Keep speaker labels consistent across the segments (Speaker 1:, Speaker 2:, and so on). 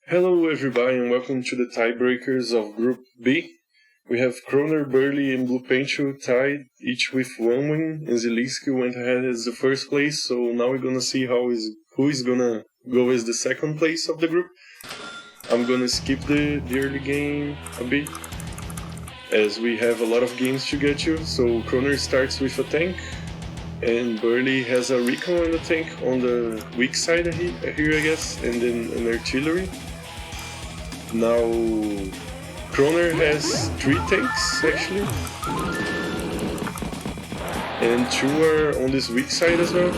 Speaker 1: Hello everybody and welcome to the tiebreakers of Group B. We have Croner, BVRLE and Bluepancho tied, each with one win, and Zielinski went ahead as the first place, so now we're gonna see who is gonna go as the second place of the group. I'm gonna skip the early game a bit, as we have a lot of games to get to. So Croner starts with a tank, and BVRLE has a recon and a tank on the weak side here I guess, and then an artillery. Now Croner has 3 tanks actually, and 2 are on this weak side as well.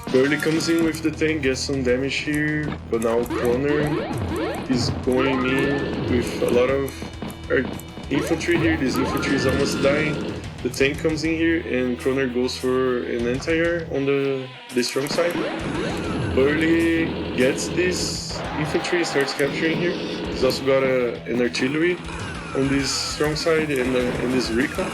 Speaker 1: BVRLE comes in with the tank, gets some damage here, but now Croner is going in with a lot of infantry here. This infantry is almost dying. The tank comes in here and Croner goes for an anti-air on the strong side. BVRLE gets this infantry, starts capturing here. He's also got an artillery on this strong side and this recon.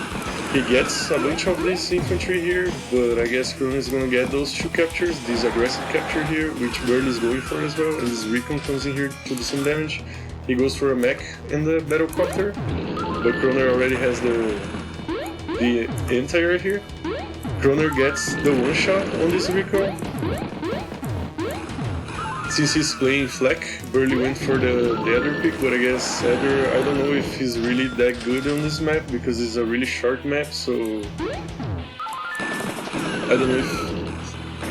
Speaker 1: He gets a bunch of this infantry here, but I guess Croner is gonna get those 2 captures, this aggressive capture here, which BVRLE is going for as well, and this recon comes in here to do some damage. He goes for a mech and the battlecopter, but Croner already has the anti-air here. Croner gets the one shot on this recon. Since he's playing Flak, BVRLE went for the other pick, but I guess I don't know if he's really that good on this map, because it's a really short map, so I don't know if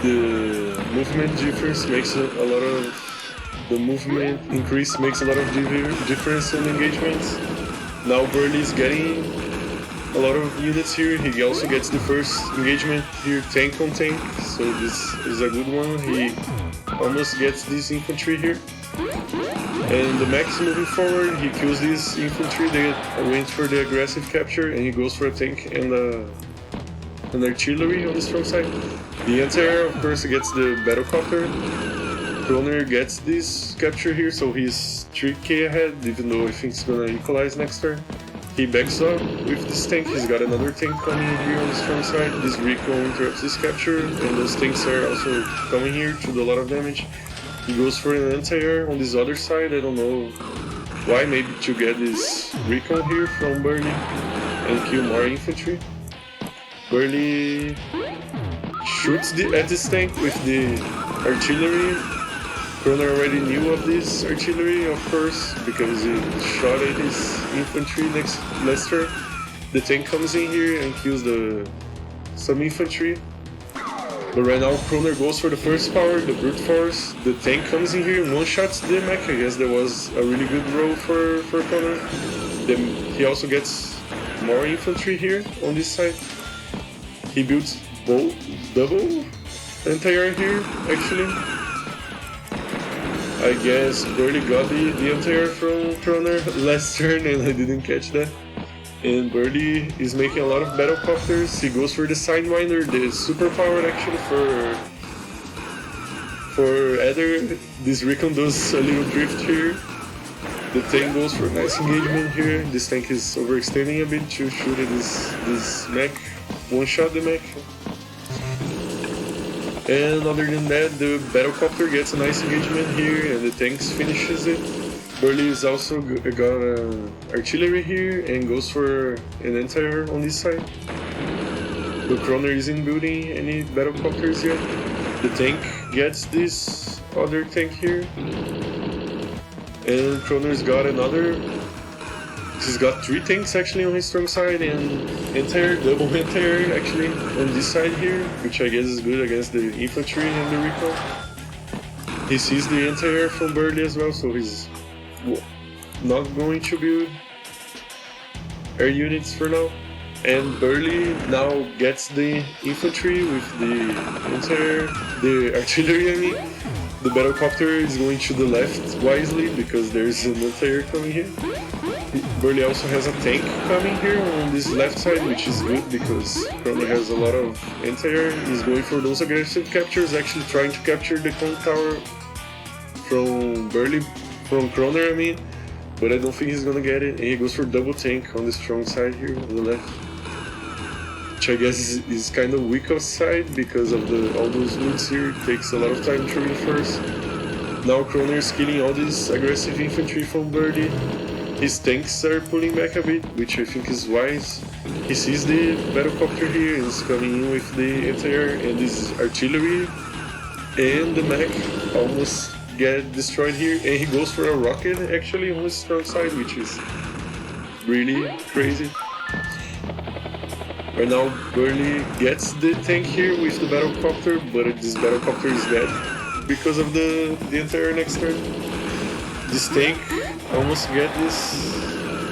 Speaker 1: the movement difference makes a lot of... the movement increase makes a lot of difference in engagements. Now BVRLE is getting a lot of units here. He also gets the first engagement here, tank on tank, so this is a good one. He almost gets this infantry here, and the mech is moving forward. He kills this infantry, they went for the aggressive capture, and he goes for a tank and an artillery on the strong side. The anti-air of course gets the battlecopter. Croner gets this capture here, so he's 3k ahead, even though I think he's gonna equalize next turn. He backs up with this tank. He's got another tank coming here on the strong side. This recon interrupts this capture, and those tanks are also coming here to do a lot of damage. He goes for an anti-air on this other side. I don't know why, maybe to get this recon here from BVRLE and kill more infantry. BVRLE shoots at this tank with the artillery. Croner already knew of this artillery, of course, because he shot at his infantry last turn. The tank comes in here and kills some infantry. But right now Croner goes for the first power, the brute force. The tank comes in here and one-shots the mech. I guess that was a really good roll for Croner. Then he also gets more infantry here on this side. He builds double anti-air here, actually. I guess BVRLE got the anti-air from Croner last turn and I didn't catch that. And BVRLE is making a lot of battlecopters. He goes for the Sidewinder, the superpower actually for Adder. This recon does a little drift here. The tank goes for a nice engagement here. This tank is overextending a bit to shoot at this mech. One shot the mech. And other than that, the battlecopter gets a nice engagement here and the tanks finishes it. BVRLE is also got artillery here and goes for an anti-air on this side. The Croner isn't building any battlecopters yet. The tank gets this other tank here. And Croner's got he's got 3 tanks actually on his strong side, and anti-air, double anti-air actually on this side here, which I guess is good against the infantry and the recon. He sees the anti-air from BVRLE as well, so he's not going to build air units for now. And BVRLE now gets the infantry with the anti-air, the artillery I mean. The battlecopter is going to the left wisely because there's an anti-air coming here. BVRLE also has a tank coming here on this left side, which is good because Croner has a lot of anti-air. He's going for those aggressive captures, actually trying to capture the con tower from BVRLE, from Croner I mean, but I don't think he's gonna get it. And he goes for double tank on the strong side here on the left. which I guess is kind of weak outside because of all those woods here. It takes a lot of time to reinforce. Now Croner is killing all this aggressive infantry from Burley. His tanks are pulling back a bit, which I think is wise. He sees the battlecopter here and is coming in with the anti-air and this artillery. And the mech almost get destroyed here, and he goes for a rocket actually on his strong side, which is really crazy. Right now Burley gets the tank here with the battlecopter, but this battlecopter is dead because of the anti-air next turn. This tank almost get this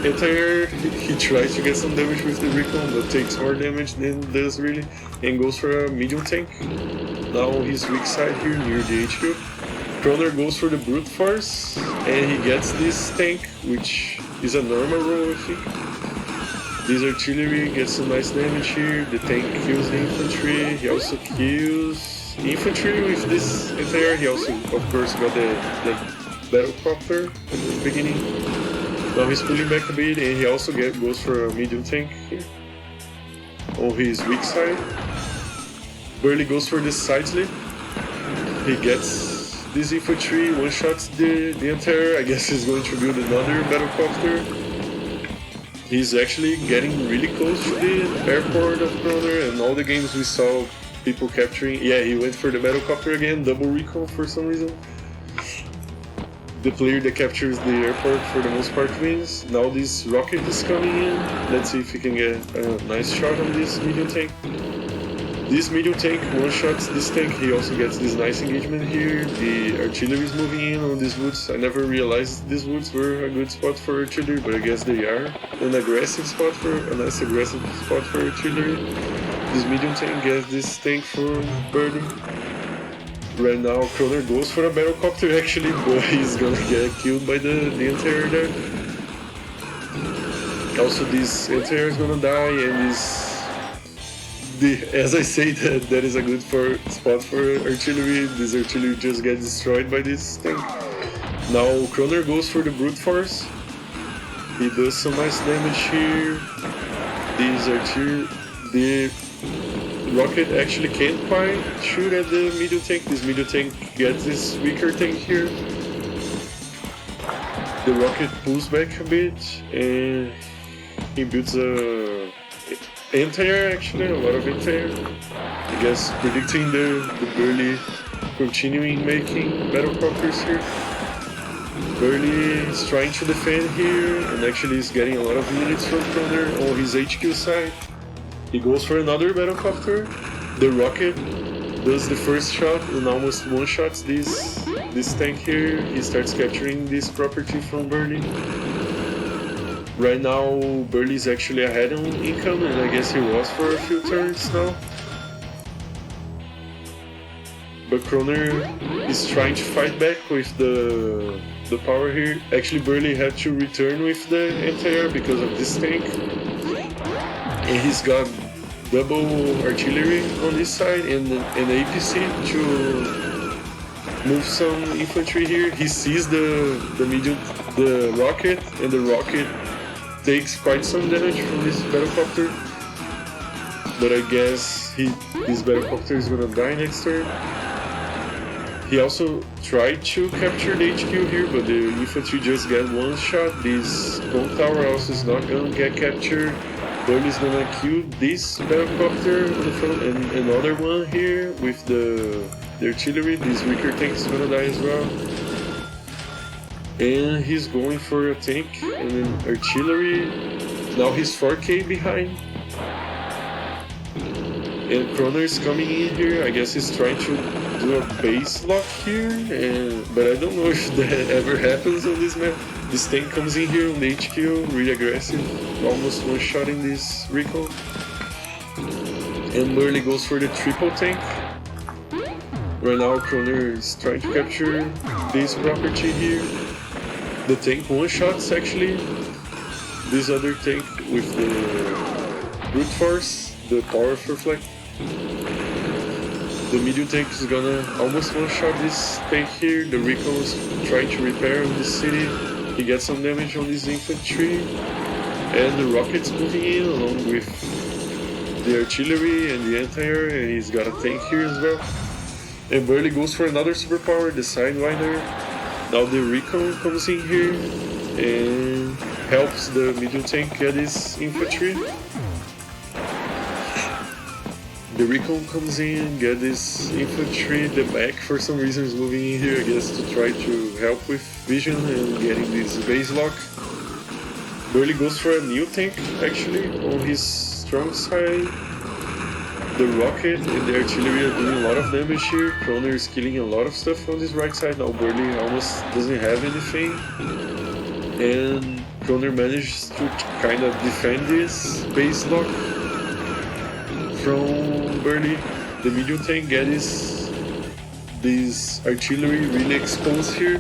Speaker 1: anti-air. He tries to get some damage with the recon, but takes more damage than does really, and goes for a medium tank. Now he's weak side here near the HQ. Croner goes for the brute force, and he gets this tank, which is a normal roll, I think. This artillery gets some nice damage here. The tank kills the infantry. He also kills infantry with this anti-air. He also, of course, got the battlecopter at the beginning. Now he's pulling back a bit, and he also goes for a medium tank here on his weak side. Burley goes for this side slip. He gets this infantry, one-shots the anti-air. I guess he's going to build another battlecopter. He's actually getting really close to the airport of Croner, and all the games we saw people capturing. Yeah, he went for the battlecopter again, double recon for some reason. The player that captures the airport for the most part wins. Now this rocket is coming in. Let's see if we can get a nice shot on this medium tank. This medium tank one-shots this tank. He also gets this nice engagement here. The artillery is moving in on these woods. I never realized these woods were a good spot for artillery, but I guess they are. A nice aggressive spot for artillery. This medium tank gets this tank from Burley. Right now Croner goes for a battlecopter actually, but he's gonna get killed by the anti-air there. Also this anti-air is gonna die, and as I say, that is a good spot for artillery. This artillery just gets destroyed by this tank. Now Croner goes for the brute force. He does some nice damage here. The rocket actually can't quite shoot at the medium tank. This medium tank gets this weaker tank here. The rocket pulls back a bit, and he builds a anti-air actually, a lot of anti-air. I guess predicting the Burley continuing making battlecopters here. Burley is trying to defend here, and actually is getting a lot of units from Croner on his HQ side. He goes for another battlecopter. The rocket does the first shot and almost one-shots this tank here. He starts capturing this property from Burley. Right now, Burley is actually ahead on income, and I guess he was for a few turns now. But Croner is trying to fight back with the power here. Actually, Burley had to return with the anti-air because of this tank. And he's got double artillery on this side and an APC to move some infantry here. He sees the rocket, and the rocket takes quite some damage from this battlecopter. But I guess his battlecopter is gonna die next turn. He also tried to capture the HQ here, but the infantry just got one shot. This cone tower also is not gonna get captured. Burley's gonna kill this battlecopter on the front, and another one here with the artillery. This weaker tank is gonna die as well. And he's going for a tank and an artillery. Now he's 4k behind. And Croner is coming in here. I guess he's trying to do a base lock here, but I don't know if that ever happens on this map. This tank comes in here on the HQ, really aggressive, almost one-shotting this recon. And Burley goes for the triple tank. Right now Croner is trying to capture this property here. The tank one-shots actually this other tank with the brute force, the powerful flank. The medium tank is gonna almost one-shot this tank here. The recon is trying to repair on this city. He gets some damage on this infantry. And the rocket's moving in along with the artillery and the anti-air, and he's got a tank here as well. And BVRLE goes for another superpower, the Sidewinder. Now the Recon comes in here and helps the medium tank get his infantry. The Recon comes in, get this infantry, the back for some reason is moving in here, I guess to try to help with vision and getting this base lock. BVRLE goes for a new tank actually on his strong side. The rocket and the artillery are doing a lot of damage here. Croner is killing a lot of stuff on this right side. Now BVRLE almost doesn't have anything. And Croner manages to kind of defend this base lock from BVRLE. The medium tank gets this artillery really exposed here.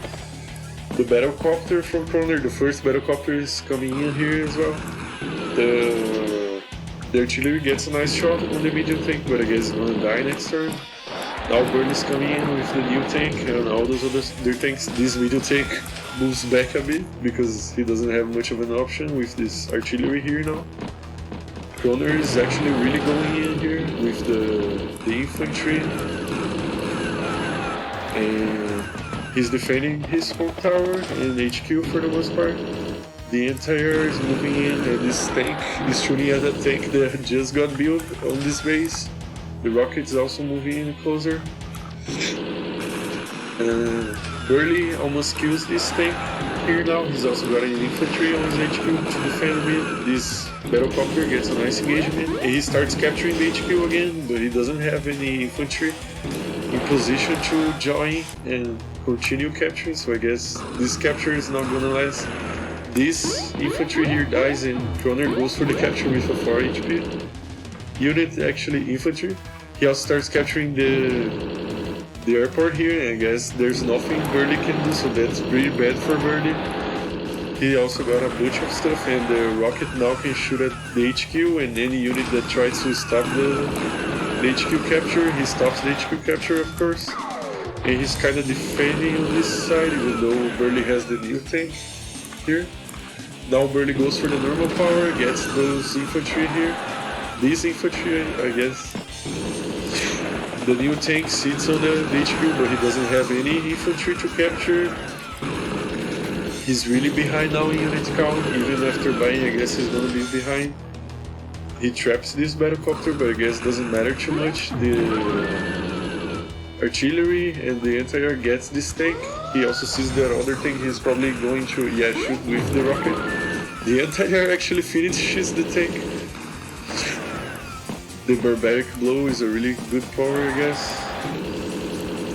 Speaker 1: The battlecopter from Croner, the first battlecopter is coming in here as well. The artillery gets a nice shot on the medium tank, but I guess it's gonna die next turn. Now BVRLE is coming in with the new tank and all those other tanks. This medium tank moves back a bit because he doesn't have much of an option with this artillery here now. Croner is actually really going in here with the infantry. And he's defending his home tower and HQ for the most part. The entire is moving in and this tank is shooting at a tank that just got built on this base. The rocket is also moving in closer. BVRLE almost kills this tank here now. He's also got an infantry on his HQ to defend him. This battlecopter gets a nice engagement and he starts capturing the HQ again, but he doesn't have any infantry in position to join and continue capturing, so I guess this capture is not gonna last. This infantry here dies and Croner goes for the capture with a 4 HP unit, actually infantry. He also starts capturing the airport here, and I guess there's nothing BVRLE can do, so that's pretty bad for BVRLE. He also got a bunch of stuff, and the rocket now can shoot at the HQ, and any unit that tries to stop the HQ capture, he stops the HQ capture of course. And he's kind of defending on this side, even though BVRLE has the new tank here. Now BVRLE goes for the normal power, gets those infantry here. This infantry, I guess, the new tank sits on the HQ, but he doesn't have any infantry to capture. He's really behind now in unit count, even after buying, I guess he's gonna be behind. He traps this battlecopter, but I guess doesn't matter too much. The artillery and the entire gets this tank. He also sees that other tank, he's probably going to shoot with the rocket. The entire actually finishes the tank. The barbaric blow is a really good power, I guess.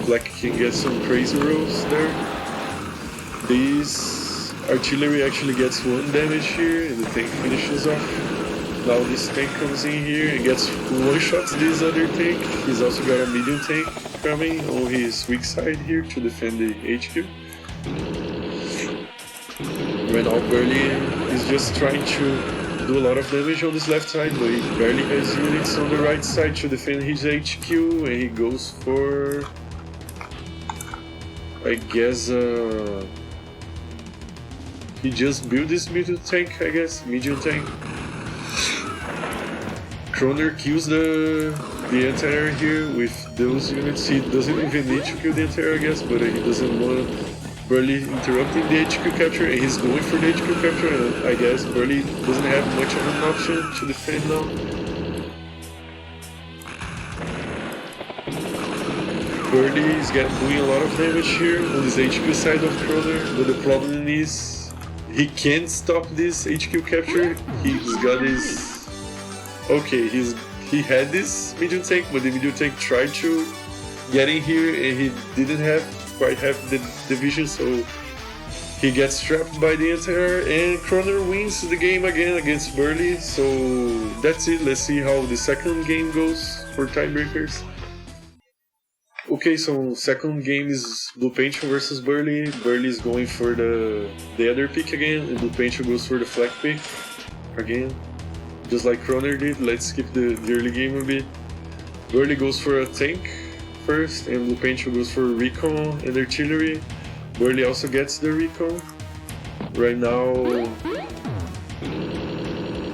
Speaker 1: Black can get some crazy rolls there. This artillery actually gets 1 damage here and the tank finishes off. Now this tank comes in here and gets 1-shots this other tank. He's also got a medium tank coming on his weak side here to defend the HQ. Right now BVRLE is just trying to do a lot of damage on this left side, but he barely has units on the right side to defend his HQ, and he goes for, I guess, he just built this medium tank, I guess, medium tank. Croner kills the entire here with those units. He doesn't even need to kill the entire, I guess, but he doesn't want BVRLE interrupting the HQ capture, and he's going for the HQ capture, and I guess BVRLE doesn't have much of an option to defend now. BVRLE is doing a lot of damage here on this HQ side of Croner, but the problem is he can't stop this HQ capture. He's got his... Okay, he had this medium tank, but the medium tank tried to get in here and he didn't quite have the vision, so he gets trapped by the entire, and Croner wins the game again against BVRLE. So that's it. Let's see how the second game goes for tiebreakers. Okay, so second game is Bluepancho versus BVRLE. BVRLE is going for the other pick again, and Bluepancho goes for the flag pick again. Just like Croner did. Let's skip the early game a bit. BVRLE goes for a tank first, and Bluepancho goes for recon and artillery. BVRLE also gets the recon. Right now,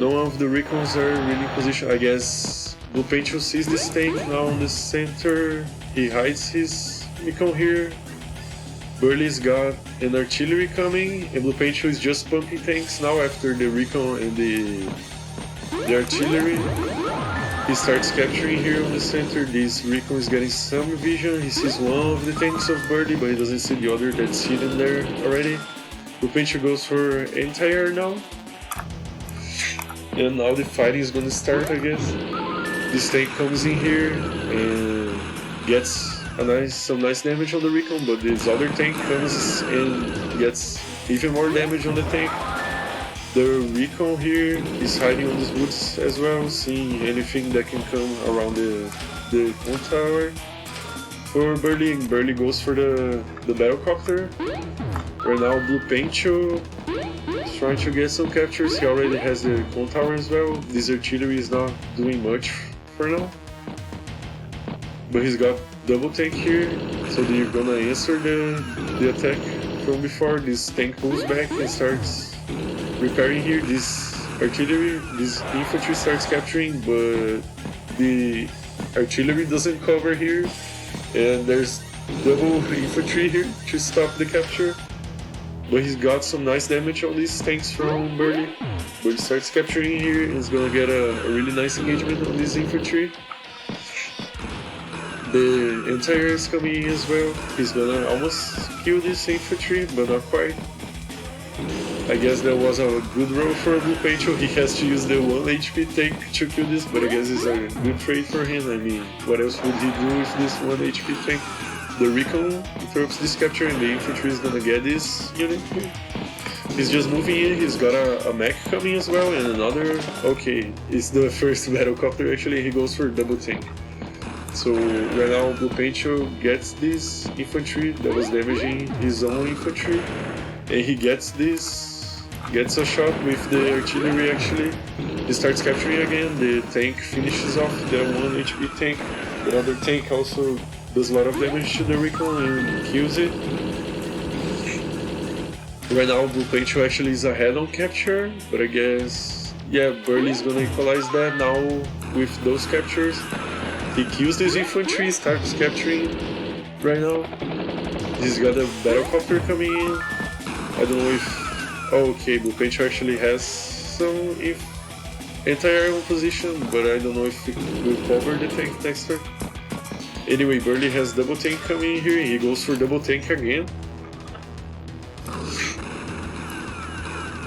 Speaker 1: none of the recons are really in position. I guess Bluepancho sees this tank now in the center. he hides his recon here. Burley's got an artillery coming, and Bluepancho is just pumping tanks now after the recon and the artillery. He starts capturing here on the center. This recon is getting some vision. He sees one of the tanks of Burley, but he doesn't see the other that's hidden there already. Bluepancho goes for anti-air now. And now the fighting is gonna start, I guess. This tank comes in here and gets some nice damage on the recon, but this other tank comes and gets even more damage on the tank. The recon here is hiding on these woods as well, seeing anything that can come around the con tower. For Burley, and Burley goes for the battlecopter. Right now Bluepancho is trying to get some captures. He already has the con tower as well. This artillery is not doing much for now, but he's got double tank here, so they're gonna answer the attack from before. This tank pulls back and starts repairing here. This artillery, this infantry starts capturing, but the artillery doesn't cover here, and there's double infantry here to stop the capture. But he's got some nice damage on these tanks from Burley. But he starts capturing here and he's gonna get a really nice engagement on this infantry. The anti-air is coming in as well. He's gonna almost kill this infantry, but not quite. I guess that was a good roll for Bluepancho. He has to use the 1 HP tank to kill this, but I guess it's a good trade for him. I mean, what else would he do with this 1 HP tank? The recon interrupts this capture and the infantry is gonna get this unit here. He's just moving in, he's got a mech coming as well and another... Okay, it's the first battlecopter actually, he goes for double tank. So right now Bluepancho gets this infantry that was damaging his own infantry, and he gets a shot with the artillery actually. He starts capturing again, the tank finishes off the 1 HP tank. The other tank also does a lot of damage to the recon and kills it. Right now Bluepancho actually is ahead on capture, but I guess, yeah, Burley's gonna equalize that now with those captures. He kills this infantry, starts capturing right now. He's got a battlecopter coming in. I don't know if... Oh, okay, Bluepancho actually has some anti-air on position, but I don't know if he will cover the tank next turn. Anyway, Burley has double tank coming in here, he goes for double tank again.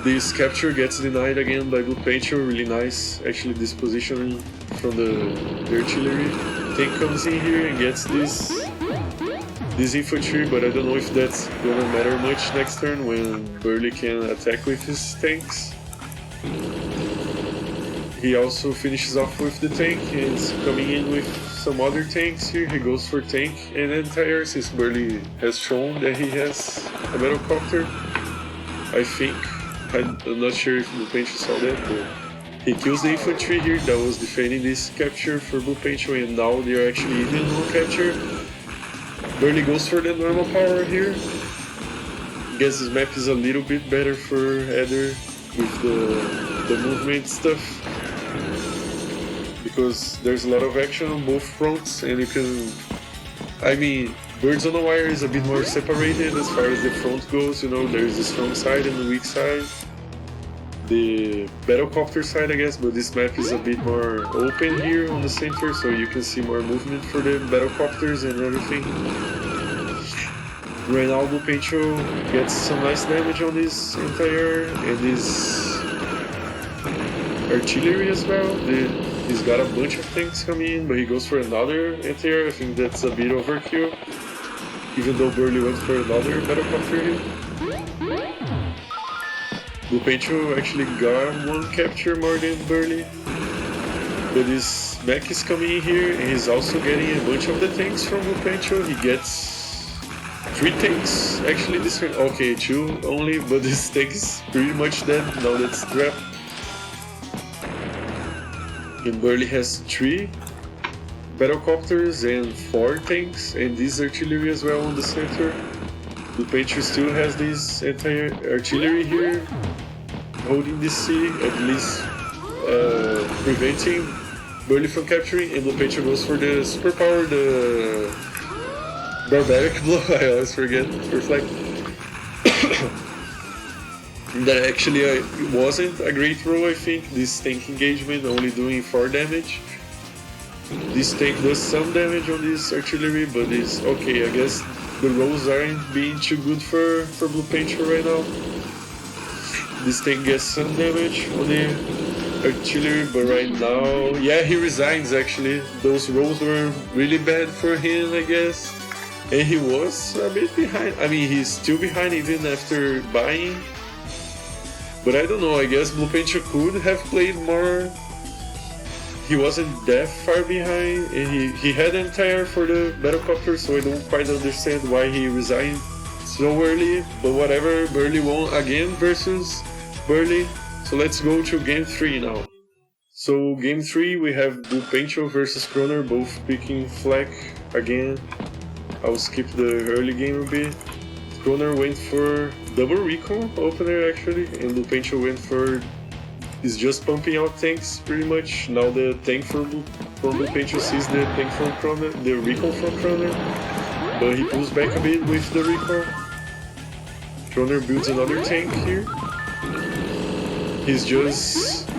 Speaker 1: This capture gets denied again by Bluepancho, really nice actually this positioning from the artillery. Tank comes in here and gets this infantry, but I don't know if that's gonna matter much next turn when Burley can attack with his tanks. He also finishes off with the tank and is coming in with some other tanks here. He goes for tank and anti-air since Burley has shown that he has a battlecopter. I think, I'm not sure if Bluepancho saw that, but he kills the infantry here that was defending this capture for Bluepancho, and now they are actually even on capture. Burley goes for the normal power here. Guess this map is a little bit better for Heather with the movement stuff, because there's a lot of action on both fronts, and you can... I mean, Birds on the Wire is a bit more separated as far as the front goes, you know, there's the strong side and the weak side. The battlecopter side, I guess, but this map is a bit more open here on the center, so you can see more movement for the battlecopters and everything. Right now, Bluepancho gets some nice damage on this anti-air and this artillery as well. He's got a bunch of tanks coming in, but he goes for another anti-air. I think that's a bit overkill, even though Burley went for another battlecopter here. Bluepancho actually got 1 capture more than Burley, but his mech is coming in here and he's also getting a bunch of the tanks from Bluepancho. He gets 3 tanks actually this turn. Okay, 2 only, but this tank is pretty much dead now that's trapped. And Burley has 3 battlecopters and 4 tanks and this artillery as well on the center. Bluepancho still has this anti-artillery here, holding the C, at least preventing Burley from capturing, and Bluepancho goes for the superpower, Barbaric blow, I always forget for flag. That actually wasn't a great roll, I think. This tank engagement only doing 4 damage. This tank does some damage on this artillery, but it's okay. I guess the rolls aren't being too good for Bluepancho right now. This tank gets some damage on the artillery, but right now, yeah, he resigns actually. Those rolls were really bad for him, I guess. And he was a bit behind. I mean, he's still behind even after buying. But I don't know, I guess Bluepancho could have played more. He wasn't that far behind, and he had entire for the Battlecopter, so I don't quite understand why he resigned so early. But whatever, BVRLE won again versus BVRLE. So let's go to game 3 now. So game 3 we have Bluepancho versus Croner, both picking flak again. I'll skip the early game a bit. Croner went for double recon opener actually, and Bluepancho went for is just pumping out tanks pretty much. Now the tank from Bluepancho sees the tank from Croner, the recon from Croner, but he pulls back a bit with the recon. Croner builds another tank here. He's just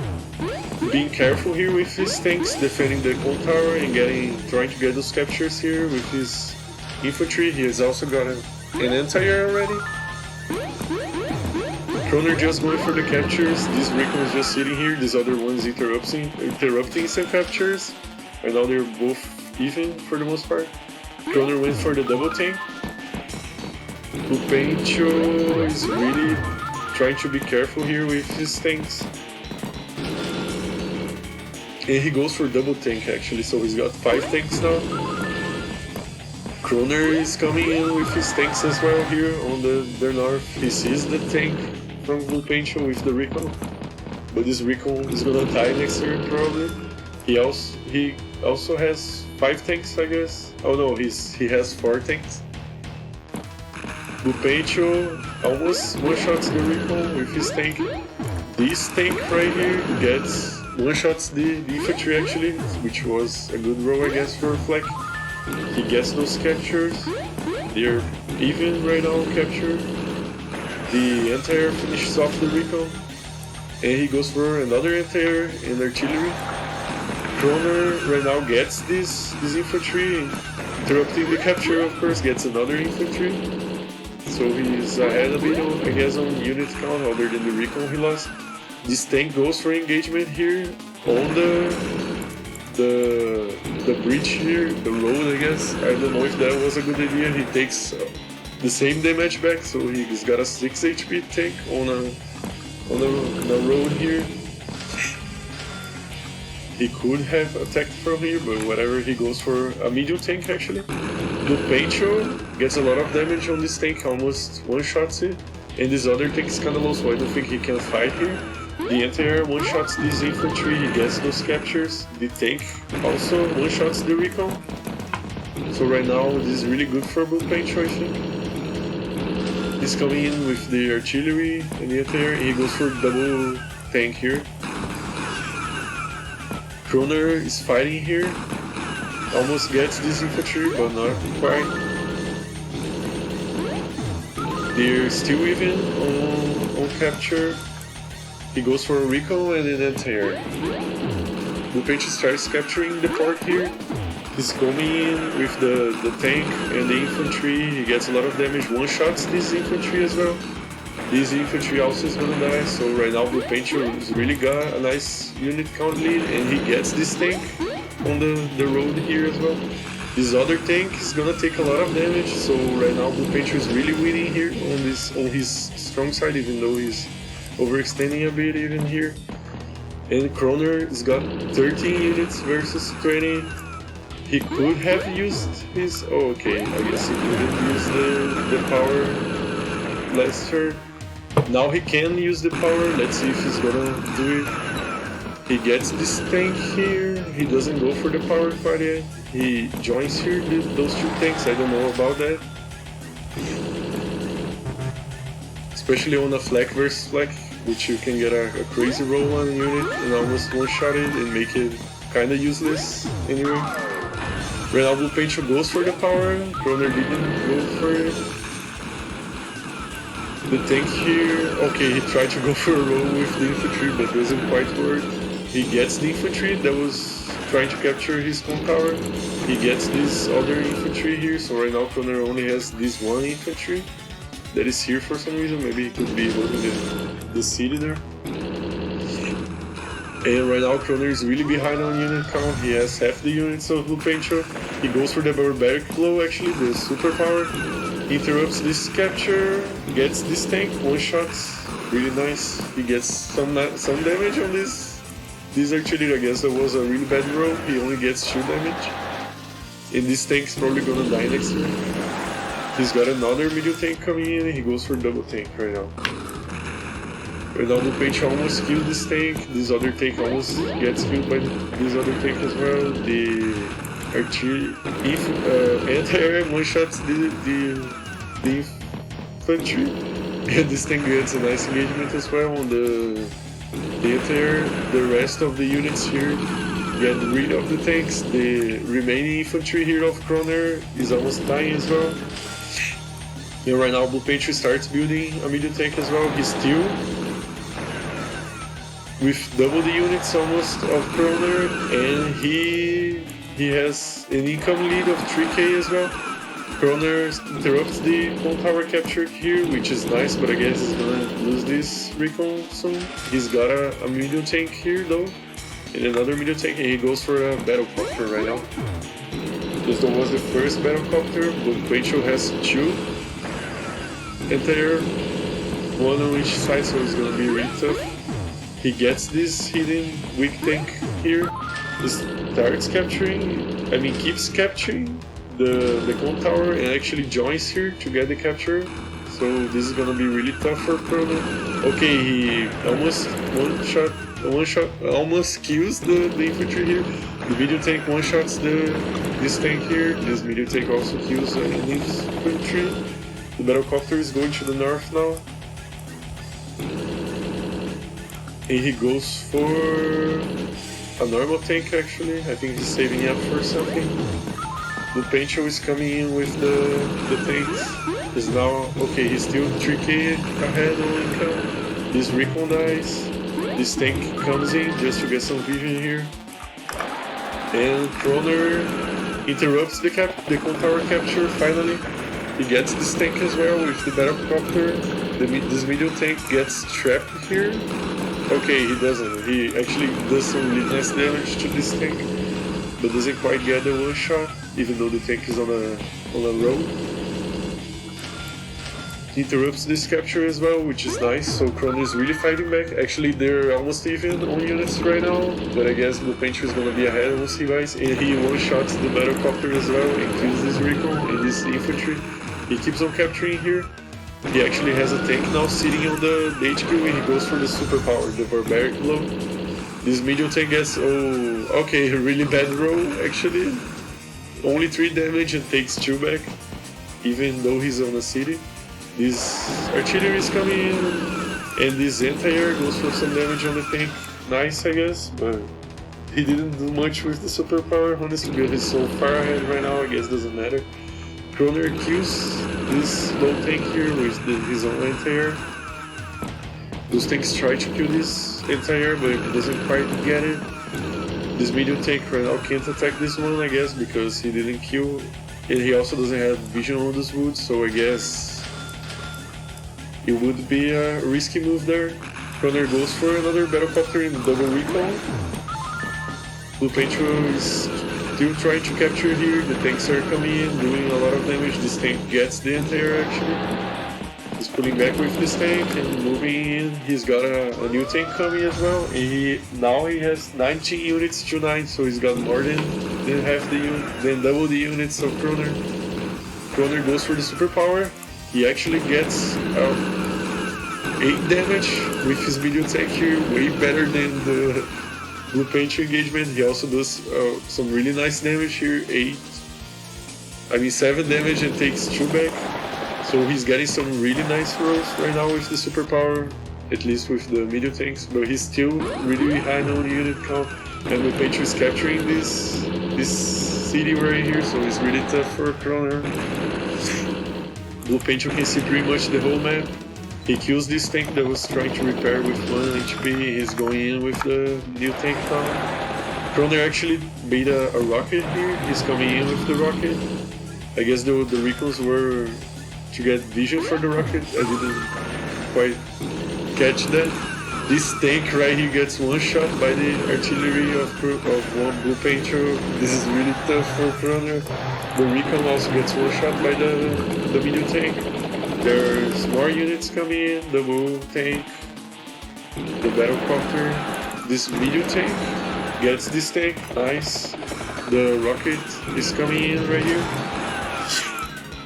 Speaker 1: being careful here with his tanks, defending the cold tower and trying to get those captures here with his infantry. He has also got an anti-air already. Croner just going for the captures. This recon is just sitting here. This other one's interrupting some captures. And now they're both even for the most part. Croner went for the double tank. Bluepancho is really trying to be careful here with his tanks. And he goes for double tank actually, so he's got 5 tanks now. Croner is coming in with his tanks as well here on their north. He sees the tank from Bluepancho with the recon, but this recon is gonna die next turn probably. He also has 5 tanks, I guess. Oh no, he has 4 tanks. Bluepancho almost one-shots the recon with his tank. This tank right here gets one-shots the infantry actually, which was a good roll I guess for Fleck. He gets those captures. They're even right now on capture. The anti-air finishes off the recon, and he goes for another anti-air and artillery. Croner right now gets this infantry, interrupting the capture of course, gets another infantry. So he's ahead a bit I guess on unit count other than the recon he lost. This tank goes for engagement here on the bridge here, the road I guess. I don't know if that was a good idea. He takes the same damage back, so he's got a 6 HP tank on the road here. He could have attacked from here, but whatever, he goes for a medium tank actually. Bluepancho gets a lot of damage on this tank, almost one-shots it. And this other tank is kinda low, so I don't think he can fight here. The anti-air one-shots this infantry, he gets those captures. The tank also one-shots the recon. So right now this is really good for Bluepancho I think. He's coming in with the artillery and the anti-air, he goes for double tank here. Croner is fighting here, almost gets this infantry, but not quite. They're still even on capture. He goes for a recon and an anti-air. Bluepancho starts capturing the port here. He's coming in with the tank and the infantry. He gets a lot of damage, one-shots this infantry as well. This infantry also is gonna die, so right now Bluepancho has really got a nice unit count lead, and he gets this tank on the road here as well. This other tank is gonna take a lot of damage, so right now Bluepancho is really winning here on his strong side, even though he's overextending a bit even here. And Croner has got 13 units versus 20. He could have used his... oh, okay, I guess he couldn't use the power last turn. Now he can use the power, let's see if he's gonna do it. He gets this tank here, he doesn't go for the power quite yet. He joins here, those 2 tanks, I don't know about that. Especially on a flak versus flak, which you can get a crazy roll on a unit and almost one-shot it and make it kinda useless anyway. Right now Bluepancho goes for the power, Croner didn't go for it. The tank here, okay, he tried to go for a roll with the infantry, but doesn't quite work. He gets the infantry that was trying to capture his own tower. He gets this other infantry here, so right now Croner only has this one infantry that is here for some reason. Maybe he could be holding the city there. And right now Croner is really behind on unit count. He has half the units of Bluepancho. He goes for the barbaric blow, actually, the superpower. Interrupts this capture, gets this tank, one shot, really nice. He gets some damage on this artillery. I guess that was a really bad roll. He only gets 2 damage. And this tank is probably gonna die next turn. He's got another medium tank coming in, and he goes for double tank right now. Right now Bluepancho almost killed this tank. This other tank almost gets killed by this other tank as well. The artillery anti-air one-shots the infantry, and this tank gets a nice engagement as well on the anti-air. The rest of the units here get rid of the tanks. The remaining infantry here of Croner is almost dying as well. And right now Bluepancho starts building a medium tank as well. He's still with double the units almost of Croner, and he has an income lead of 3k as well. Croner interrupts the whole tower capture here, which is nice, but I guess he's gonna lose this recon soon. He's got a medium tank here though, and another medium tank, and he goes for a battle copter right now. This one was the first battle copter, but Bluepancho has 2 anti-air, 1 on each side, so it's gonna be really tough. He gets this hidden weak tank here. This starts capturing, keeps capturing the cone tower and actually joins here to get the capture. So this is gonna be really tough for Croner. Okay, he almost almost kills the infantry here. The medium tank one-shots this tank here. This medium tank also kills the infantry. The battlecopter is going to the north now. And he goes for a normal tank actually. I think he's saving up for something. Bluepancho is coming in with the tanks. Is now okay, he's still 3k ahead on income. This recon dies. This tank comes in just to get some vision here. And Croner interrupts the cone tower capture finally. He gets this tank as well with the battlecopter. This medium tank gets trapped here. Okay, he doesn't. He actually does some really nice damage to this tank, but doesn't quite get the one shot, even though the tank is on a roll. He interrupts this capture as well, which is nice, so Croner is really fighting back. Actually, they're almost even on units right now, but I guess Bluepancho is gonna be ahead, we'll see guys. And he one-shots the battlecopter as well, and kills this recon and this infantry. He keeps on capturing here. He actually has a tank now sitting on the HQ, and he goes for the superpower, the barbaric blow. This medium tank gets, okay, a really bad roll actually. Only 3 damage and takes 2 back, even though he's on a city. This artillery is coming in, and this anti-air goes for some damage on the tank. Nice, I guess, but he didn't do much with the superpower, honestly, because he's so far ahead right now, I guess doesn't matter. Croner kills this low tank here with his own anti-air. Those tanks try to kill this anti-air, but it doesn't quite get it. This medium tank right now can't attack this one, I guess, because he didn't kill, and he also doesn't have vision on this wood, so I guess it would be a risky move there. Croner goes for another battlecopter in double recall. Bluepancho is still trying to capture here. The tanks are coming in, doing a lot of damage. This tank gets the anti-air actually. He's pulling back with this tank and moving in. He's got a new tank coming as well. And now he has 19 units to 9, so he's got more than half the unit, than double the units of Croner. Croner goes for the superpower. He actually gets 8 damage with his medium tank here, way better than the Bluepancho engagement. He also does some really nice damage here, 7 damage and takes 2 back. So he's getting some really nice rolls right now with the superpower, at least with the medium tanks, but he's still really behind on unit count. and Bluepancho is capturing this city right here, so it's really tough for Croner. Bluepancho can see pretty much the whole map. He kills this tank that was trying to repair with 1 HP. He's going in with the new tank now. Croner actually made a rocket here. He's coming in with the rocket. I guess the recons were to get vision for the rocket. I didn't quite catch that. This tank right here gets one shot by the artillery of one Bluepancho. This is really tough for Croner. The recon also gets one shot by the medium tank. There's more units coming in, the Bull tank, the battlecopter. This medium tank gets this tank, nice. The rocket is coming in right here.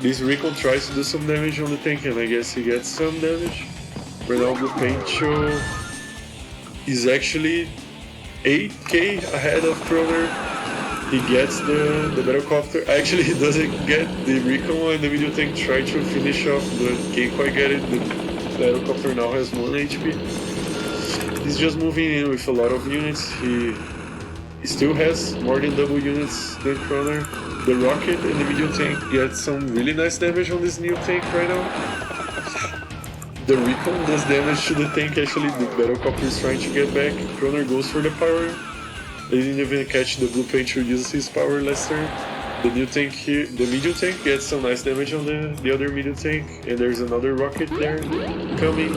Speaker 1: This recon tries to do some damage on the tank, and I guess he gets some damage. Right now Bluepancho is actually 8k ahead of Croner. He gets the battlecopter. Actually, he doesn't get the recon, and the video tank try to finish off, but can't quite get it. The battlecopter now has 1 HP. He's just moving in with a lot of units. He still has more than double units than Croner. The rocket and the video tank get some really nice damage on this new tank right now. The recon does damage to the tank. Actually, the battlecopter is trying to get back. Croner goes for the power. They didn't even catch the Bluepancho uses his power last turn. The new tank here, the medium tank gets some nice damage on the other medium tank, and there's another rocket there coming.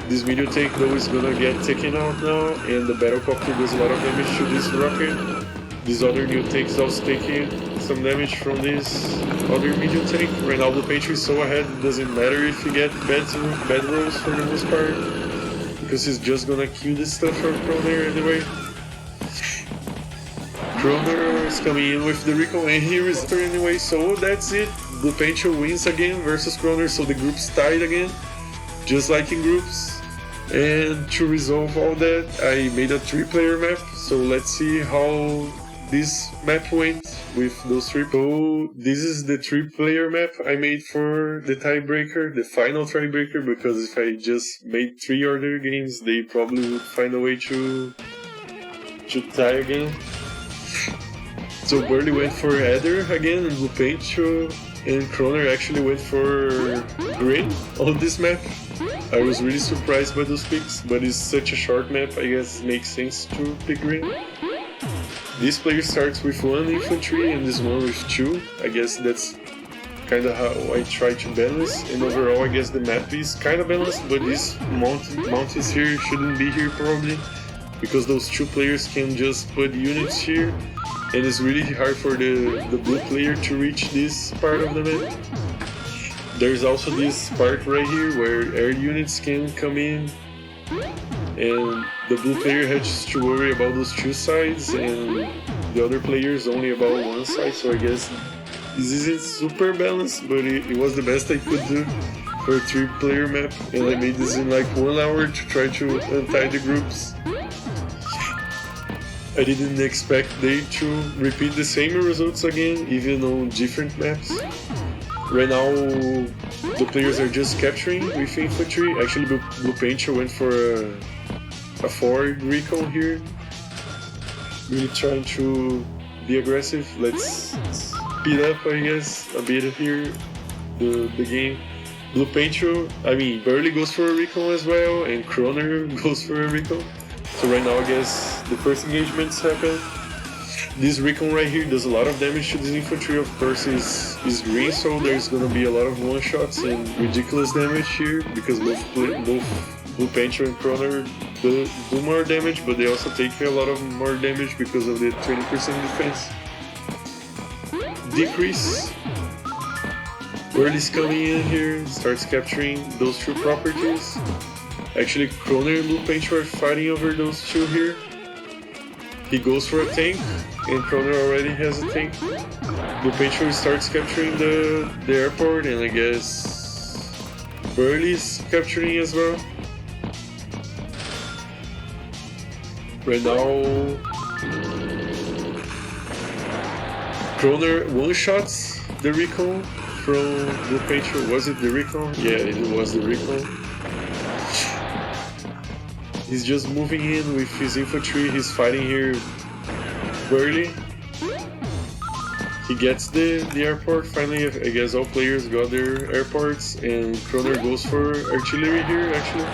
Speaker 1: This medium tank though is gonna get taken out now, and the battlecopter does a lot of damage to this rocket. This other new tank is also taking some damage from this other medium tank. Right now Bluepancho is so ahead, it doesn't matter if you get bad rolls for the most part, because he's just gonna kill this stuff from Croner anyway. Croner is coming in with the recon, and here is the anyway, so that's it. Bluepancho wins again versus Croner, so the group's tied again, just like in groups. And to resolve all that, I made a 3-player map, so let's see how this map went with those 3. So this is the 3-player map I made for the tiebreaker, the final tiebreaker, because if I just made 3 other games, they probably would find a way to tie again. So BVRLE went for Heather again, and Bluepancho and Croner actually went for Green on this map. I was really surprised by those picks, but it's such a short map, I guess it makes sense to pick Green. This player starts with 1 infantry and this one with 2. I guess that's kind of how I try to balance, and overall I guess the map is kind of balanced, but these mountains here shouldn't be here probably, because those 2 players can just put units here, and it's really hard for the blue player to reach this part of the map. There's also this part right here where air units can come in, and the blue player has to worry about those 2 sides, and the other players only about 1 side, so I guess this isn't super balanced, but it was the best I could do for a 3-player map, and I made this in like 1 hour to try to untie the groups. I didn't expect they to repeat the same results again, even on different maps. Right now, the players are just capturing with infantry. Actually, Bluepancho went for a forward recon here. Really trying to be aggressive. Let's speed up, I guess, a bit here, the game. BVRLE goes for a recon as well, and Croner goes for a recon. So right now, I guess the first engagements happen. This recon right here does a lot of damage to this infantry. Of course, is green, so there's gonna be a lot of one-shots and ridiculous damage here, because both Bluepancho and Croner do more damage, but they also take a lot of more damage because of the 20% defense. Decrease. BVRLE is coming in here, starts capturing those 2 properties. Actually, Croner and Bluepancho are fighting over those 2 here. He goes for a tank, and Croner already has a tank. Bluepancho starts capturing the airport, and I guess BVRLE is capturing as well. Right now, Croner one-shots the recon from Bluepancho. Was it the recon? Yeah, it was the recon. he's just moving in with his infantry. He's fighting here BVRLE. He gets the airport finally. I guess all players got their airports, and Croner goes for artillery here actually.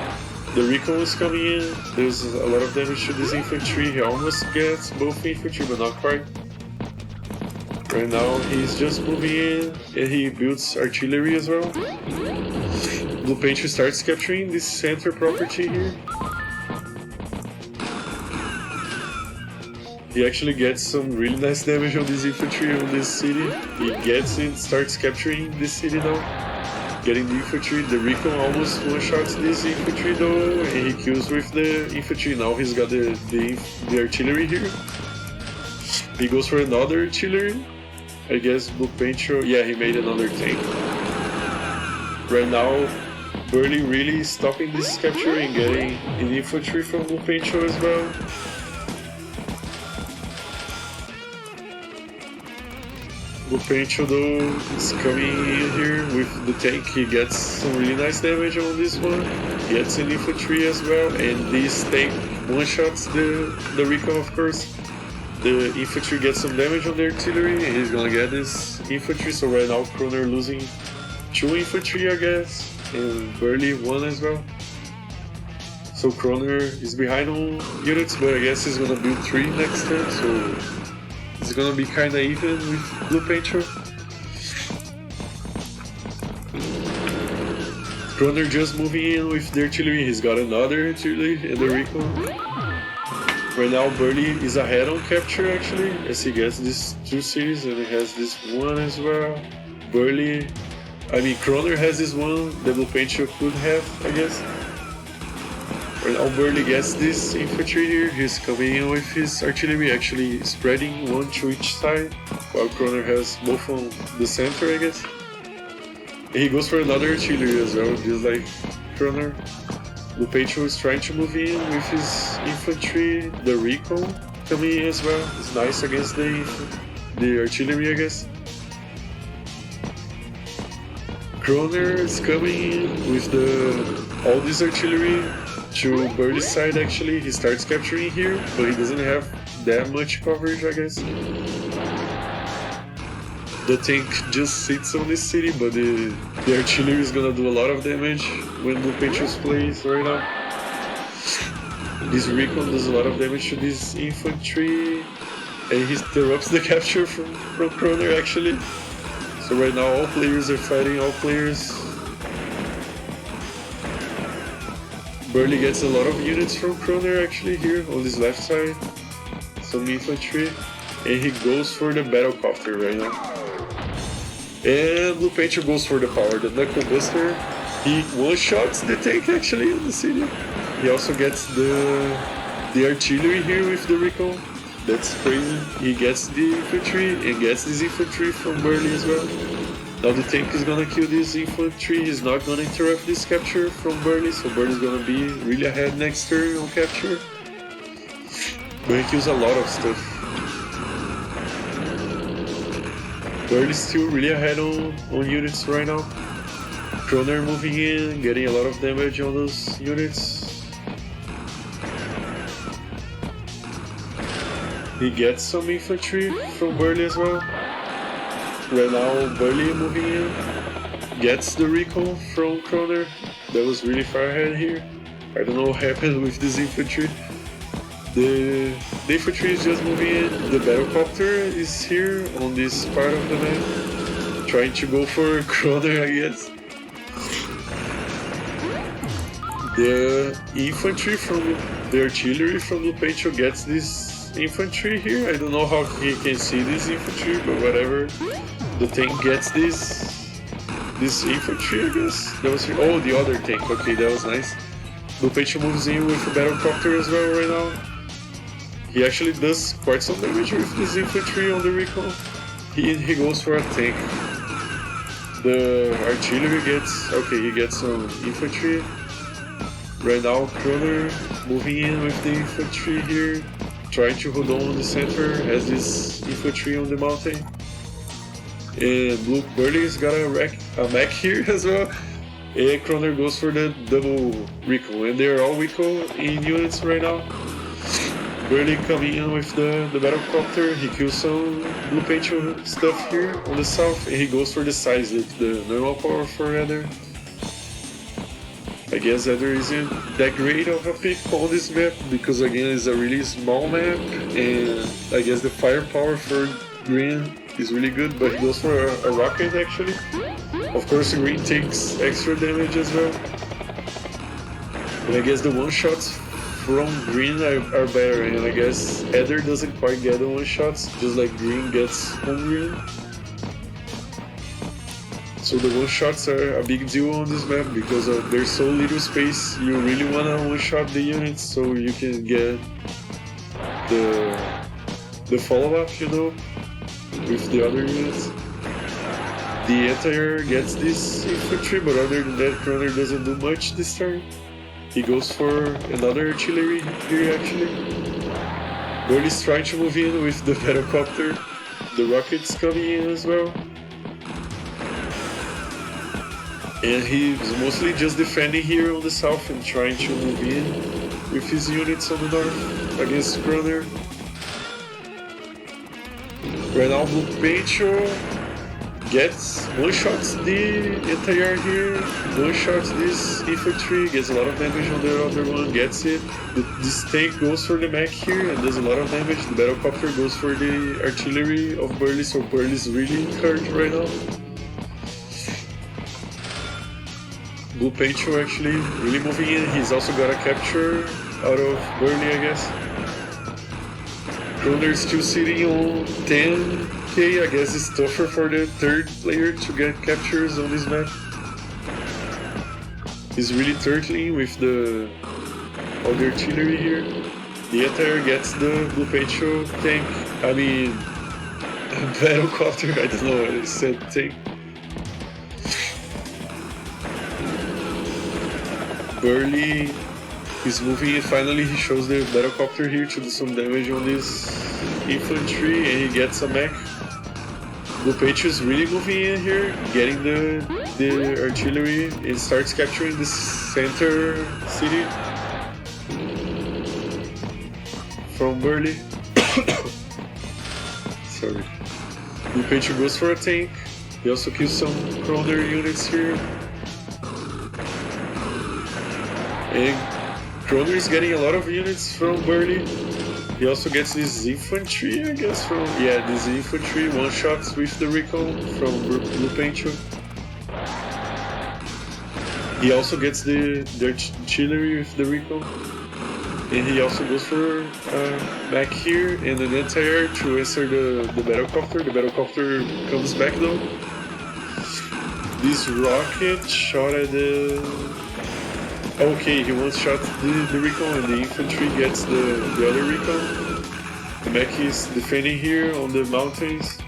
Speaker 1: The recon is coming in. There's a lot of damage to this infantry. He almost gets both infantry, but not quite. Right now he's just moving in, and he builds artillery as well. Bluepancho starts capturing this center property here. He actually gets some really nice damage on this infantry on this city. He gets in, starts capturing this city now. Getting the infantry. The recon almost one-shots this infantry though, and he kills with the infantry. Now he's got the artillery here. He goes for another artillery. I guess Bluepancho, yeah, he made another tank. Right now, BVRLE really stopping this capture and getting an infantry from Bluepancho as well. Bluepancho though is coming in here with the tank. He gets some really nice damage on this one. Gets an infantry as well, and this tank one-shots the recon of course. The infantry gets some damage on the artillery, and he's gonna get this infantry. So right now Croner losing 2 infantry I guess, and BVRLE 1 as well. So Croner is behind on units, but I guess he's gonna build 3 next turn, so it's gonna be kinda even with Bluepancho. Croner just moving in with the artillery. He's got another artillery and the recon. Right now BVRLE is ahead on capture actually, as he gets these 2 cities, and he has this one as well. Croner has this one that Bluepancho could have, I guess. Right now BVRLE gets this infantry here. He's coming in with his artillery, actually spreading 1 to each side, while Croner has both on the center, I guess. And he goes for another artillery as well, just like Croner. Bluepancho is trying to move in with his infantry. The recon coming in as well. It's nice against the artillery, I guess. Croner is coming in with all this artillery to BVRLE's side actually. He starts capturing here, but he doesn't have that much coverage, I guess. The tank just sits on this city, but the artillery is gonna do a lot of damage when Bluepancho plays right now. This recon does a lot of damage to this infantry, and he interrupts the capture from Croner actually. So right now all players are fighting all players. BVRLE gets a lot of units from Croner actually here on this left side. Some infantry, and he goes for the battlecopter right now. And Bluepancho goes for the power, the knuckle buster. He one-shots the tank actually in the city. He also gets the artillery here with the recon. That's crazy. He gets the infantry and gets this infantry from BVRLE as well. Now the tank is gonna kill this infantry. He's not gonna interrupt this capture from BVRLE, so BVRLE is gonna be really ahead next turn on capture. But he kills a lot of stuff. BVRLE is still really ahead on units right now. Croner moving in, getting a lot of damage on those units. He gets some infantry from BVRLE as well. Right now BVRLE moving in, gets the recon from Croner. That was really far ahead here. I don't know what happened with this infantry. The infantry is just moving in. The battlecopter is here on this part of the map, trying to go for Croner, I guess. The infantry from the artillery from Bluepancho gets this infantry here. I don't know how he can see this infantry, but whatever. The tank gets this infantry, I guess. That was the other tank. Okay, that was nice. Bluepancho moves in with a battlecopter as well right now. He actually does quite some damage with this infantry on the recon. He goes for a tank. The artillery he gets some infantry. Right now Croner moving in with the infantry here, trying to hold on the center, has this infantry on the mountain. And BVRLE's got a mech here as well. And Croner goes for the double recall, and they're all recall in units right now. BVRLE coming in with the battlecopter. He kills some Bluepancho stuff here on the south, and he goes for the size with the normal power for Heather. I guess Heather isn't that great of a pick on this map because again it's a really small map, and I guess the firepower for green is really good, but he goes for a rocket actually. Of course green takes extra damage as well. And I guess the one-shots from green are better, and I guess Heather doesn't quite get the one-shots, just like green gets on green. So the one-shots are a big deal on this map because there's so little space. You really wanna one-shot the units so you can get the follow-up, you know, with the other units. The anti-air gets this infantry, but other than that, Croner doesn't do much this turn. He goes for another artillery here actually. BVRLE's trying to move in with the battlecopter. The rockets coming in as well. And he's mostly just defending here on the south and trying to move in with his units on the north against Croner. Right now Bluepancho gets one-shots the entire here, one-shots this infantry, gets a lot of damage on the other one, gets it. This tank goes for the mech here and does a lot of damage. The battlecopter goes for the artillery of BVRLE, so BVRLE is really hurt right now. Bluepancho actually really moving in. He's also got a capture out of BVRLE, I guess. Croner is still sitting on 10k. I guess it's tougher for the third player to get captures on this map. He's really turtling with all the artillery here. The entire gets the Bluepancho tank. I mean, battlecopter. I don't know what I said. Tank. BVRLE is moving in. Finally he shows the battlecopter here to do some damage on this infantry and he gets a mech. Bluepancho is really moving in here, getting the artillery and starts capturing the center city from BVRLE. Sorry. Bluepancho goes for a tank. He also kills some Croner units here. And Croner is getting a lot of units from BVRLE. He also gets this infantry, I guess, this infantry, one-shots with the recall from Bluepancho. He also gets the artillery with the recall. And he also goes for back here and an entire to answer the battlecopter. The battlecopter comes back though. This rocket shot at the... Okay, he one-shot the recall and the infantry gets the other recall. The mech is defending here on the mountains.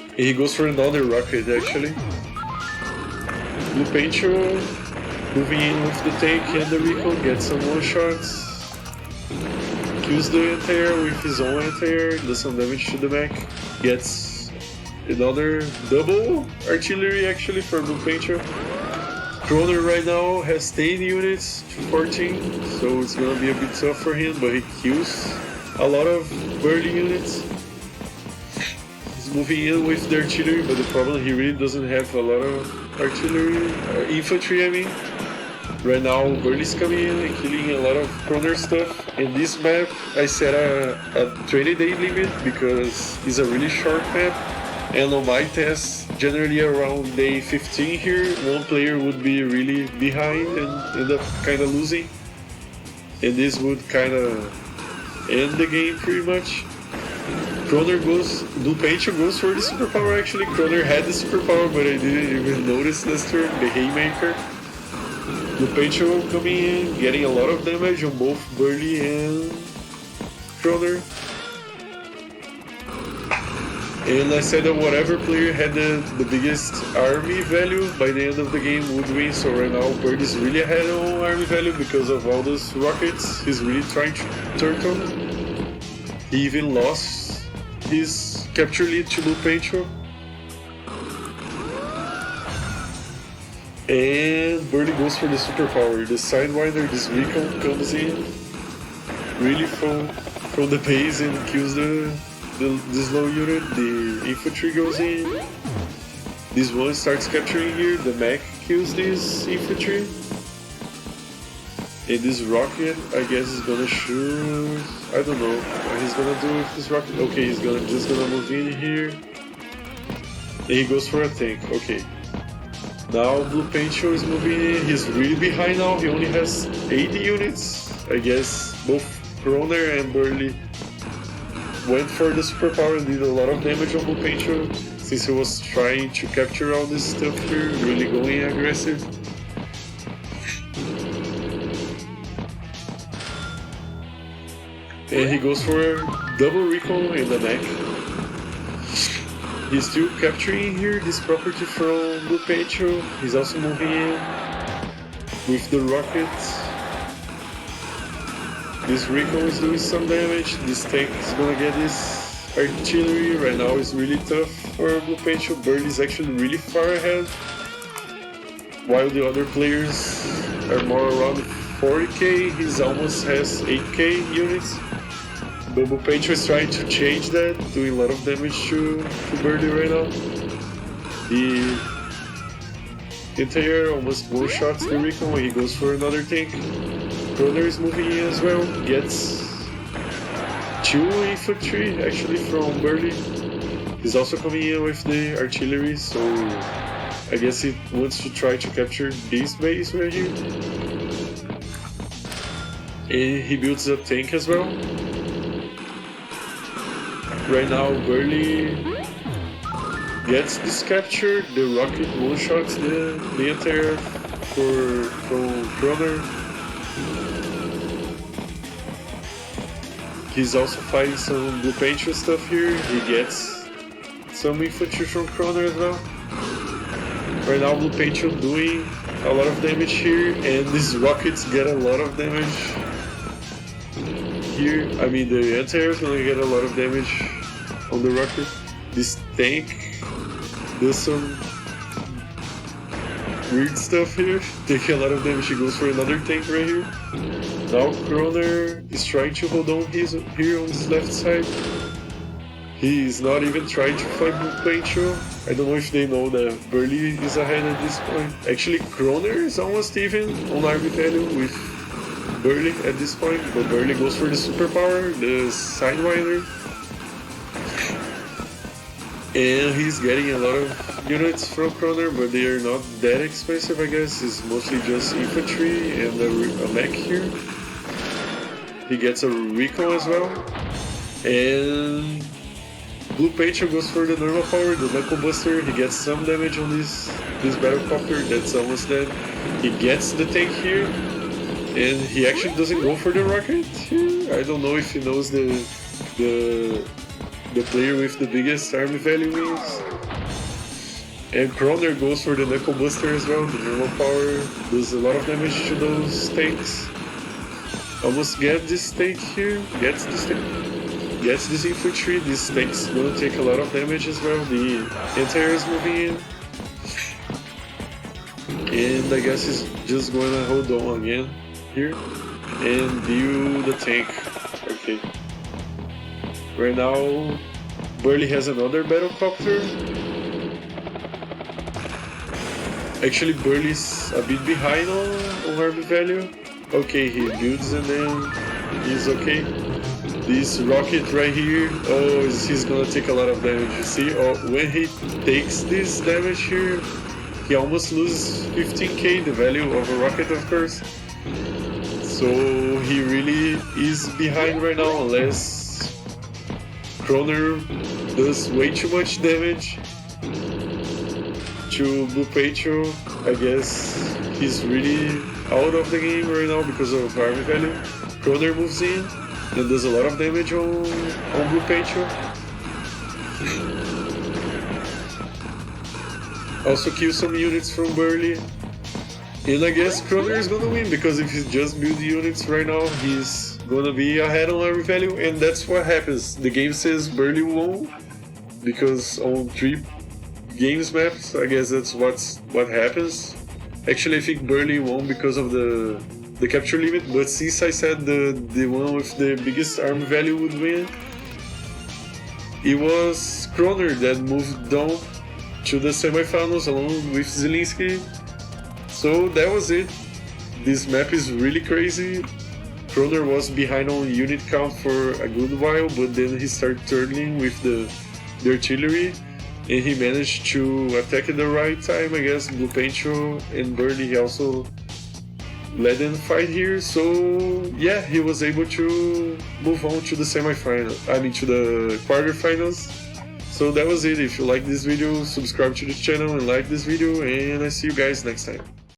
Speaker 1: And he goes for another rocket actually. Bluepancho moving in with the tank and the recall, gets some one-shots. Kills the anti-air with his own anti-air, does some damage to the mech. Gets another double artillery actually for Bluepancho. Croner right now has 10 units to 14, so it's gonna be a bit tough for him, but he kills a lot of BVRLE units. He's moving in with the artillery, but the problem he really doesn't have a lot of artillery, infantry I mean. Right now BVRLE is coming in and killing a lot of Croner stuff. In this map I set a 20-day limit because it's a really short map. And on my test, generally around day 15 here, one player would be really behind and end up kind of losing. And this would kind of end the game pretty much. Bluepancho goes for the superpower actually. Croner had the superpower, but I didn't even notice this turn, the haymaker. Bluepancho coming in, getting a lot of damage on both BVRLE and Croner. And I said that whatever player had the biggest army value by the end of the game would win, so right now BVRLE is really ahead on army value because of all those rockets. He's really trying to turtle. He even lost his capture lead to Bluepancho. And BVRLE goes for the superpower. The Sidewinder, this recon comes in really from the base and kills this low unit. The infantry goes in. This one starts capturing here. The mech kills this infantry. And this rocket, I guess, is gonna shoot. I don't know what he's gonna do with this rocket. Okay, he's just gonna move in here. And he goes for a tank. Okay. Now Bluepancho is moving in. He's really behind now. He only has 80 units. I guess both Croner and BVRLE went for the superpower and did a lot of damage on Bluepancho since he was trying to capture all this stuff here, really going aggressive. And he goes for double recon in the neck. He's still capturing here this property from Bluepancho. He's also moving in with the rockets. This recon is doing some damage. This tank is gonna get this artillery. Right now it's really tough for Bluepancho. BVRLE is actually really far ahead, while the other players are more around 40k. He almost has 8k units. But Bluepancho is trying to change that, doing a lot of damage to BVRLE right now. The entire almost one-shots the recon when he goes for another tank. Croner is moving in as well, gets 2 infantry actually from BVRLE. He's also coming in with the artillery, so I guess he wants to try to capture this base right here. And he builds a tank as well. Right now BVRLE gets this capture, the rocket one-shots the entire from Croner. He's also fighting some Bluepancho stuff here. He gets some infantry from Croner as well. Right now Bluepancho doing a lot of damage here, and these rockets get a lot of damage here. I mean, the anti-air is gonna get a lot of damage on the rocket. This tank does some weird stuff here, taking a lot of damage. He goes for another tank right here. Now Croner is trying to hold on here on his left side. He is not even trying to fight Bluepancho. I don't know if they know that BVRLE is ahead at this point. Actually, Croner is almost even on army value with BVRLE at this point, but BVRLE goes for the superpower, the Sidewinder. And he's getting a lot of units from Croner, but they are not that expensive, I guess. It's mostly just infantry and a mech here. He gets a recon as well. And Bluepancho goes for the normal power, the knuckle buster. He gets some damage on this battlecopter that's almost dead. He gets the tank here, and he actually doesn't go for the rocket here. I don't know if he knows the player with the biggest army value wins. And Croner goes for the knuckle buster as well. The normal power does a lot of damage to those tanks. Almost get this tank here. Gets this tank. Gets this infantry. This tank's gonna take a lot of damage as well. The anti-air is moving in. And I guess he's just gonna hold on again here and deal the tank. Okay. Right now, BVRLE has another battlecopter. Actually, BVRLE is a bit behind on army value. Okay, he builds and then he's okay. This rocket right here, oh, he's gonna take a lot of damage. You see, oh, when he takes this damage here, he almost loses 15k, the value of a rocket, of course. So he really is behind right now, unless Croner does way too much damage to Bluepancho. I guess he's really out of the game right now because of army value. Croner moves in and does a lot of damage on Bluepancho. Also kills some units from BVRLE. And I guess Croner is gonna win, because if he just builds units right now, he's gonna be ahead on army value, and that's what happens. The game says BVRLE won, because on 3 games maps, I guess that's what happens. Actually, I think BVRLE won because of the capture limit, but since I said the one with the biggest arm value would win, it was Croner that moved down to the semifinals along with Zielinski. So that was it. This map is really crazy. Croner was behind on unit count for a good while, but then he started turning with the artillery, and he managed to attack at the right time. I guess Bluepancho and BVRLE, he also led in the fight here. So yeah, he was able to move on to the to the quarterfinals. So that was it. If you like this video, subscribe to the channel and like this video, and I see you guys next time.